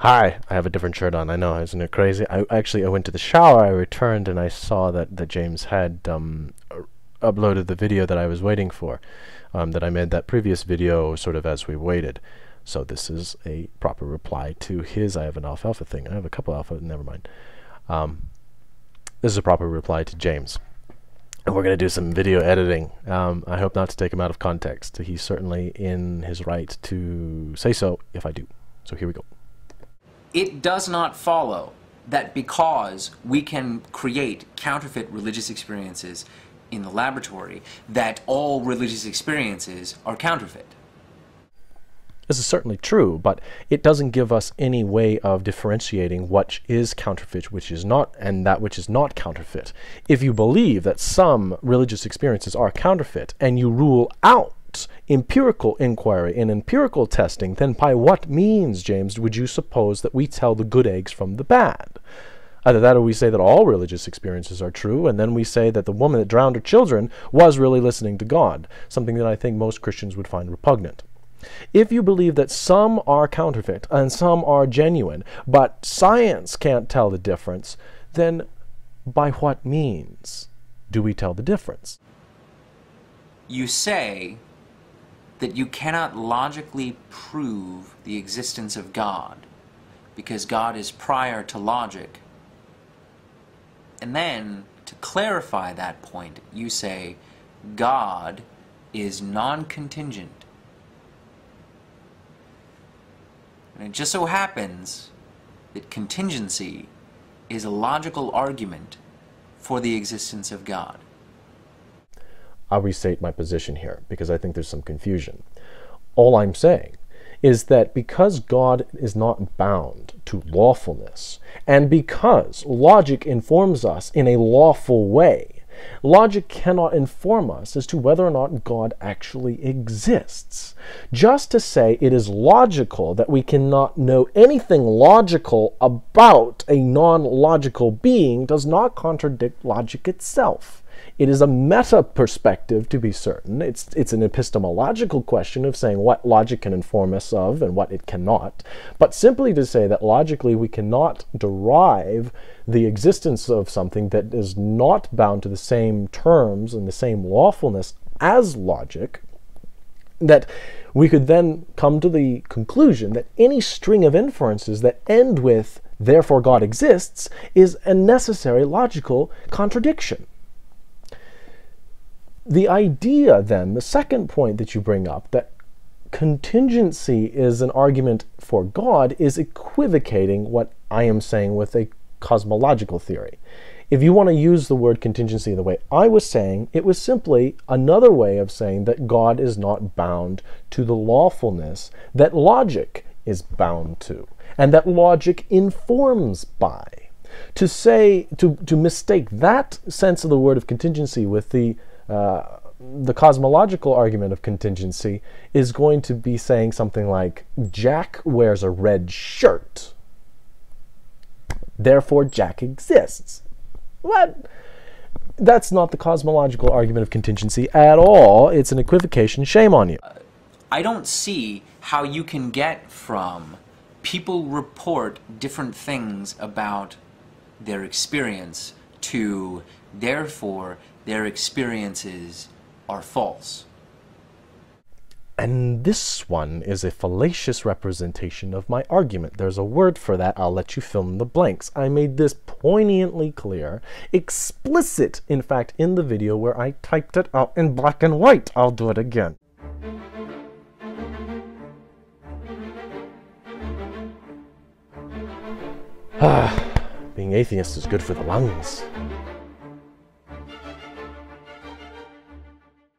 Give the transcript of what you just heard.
Hi, I have a different shirt on. I know, isn't it crazy? I went to the shower, I returned, and I saw that James had uploaded the video that I was waiting for. That I made that previous video sort of as we waited. So this is a proper reply to his. I have an alfalfa thing. I have a couple alpha. Never mind. This is a proper reply to James. And we're going to do some video editing. I hope not to take him out of context. He's certainly in his right to say so if I do. So here we go. It does not follow that because we can create counterfeit religious experiences in the laboratory, that all religious experiences are counterfeit. This is certainly true, but it doesn't give us any way of differentiating what is counterfeit, which is not, and that which is not counterfeit. If you believe that some religious experiences are counterfeit, and you rule out empirical inquiry and empirical testing, then by what means, James, would you suppose that we tell the good eggs from the bad? Either that or we say that all religious experiences are true, and then we say that the woman that drowned her children was really listening to God, something that I think most Christians would find repugnant. If you believe that some are counterfeit and some are genuine, but science can't tell the difference, then by what means do we tell the difference? You say that you cannot logically prove the existence of God because God is prior to logic. And then, to clarify that point, you say God is non-contingent. And it just so happens that contingency is a logical argument for the existence of God. I'll restate my position here because I think there's some confusion. All I'm saying is that because God is not bound to lawfulness, and because logic informs us in a lawful way, logic cannot inform us as to whether or not God actually exists. Just to say it is logical that we cannot know anything logical about a non-logical being does not contradict logic itself. It is a meta-perspective, to be certain. It's an epistemological question of saying what logic can inform us of and what it cannot. But simply to say that logically we cannot derive the existence of something that is not bound to the same terms and the same lawfulness as logic, that we could then come to the conclusion that any string of inferences that end with "therefore God exists" is a necessary logical contradiction. The idea, then, the second point that you bring up, that contingency is an argument for God, is equivocating what I am saying with a cosmological theory. If you want to use the word contingency the way I was saying, it was simply another way of saying that God is not bound to the lawfulness that logic is bound to, and that logic informs by. To say, to mistake that sense of the word of contingency with the cosmological argument of contingency is going to be saying something like, Jack wears a red shirt, therefore Jack exists. What? That's not the cosmological argument of contingency at all. It's an equivocation. Shame on you. I don't see how you can get from people report different things about their experience to therefore their experiences are false. And this one is a fallacious representation of my argument. There's a word for that. I'll let you fill in the blanks. I made this poignantly clear, explicit, in fact, in the video where I typed it out in black and white. I'll do it again. Being atheist is good for the lungs.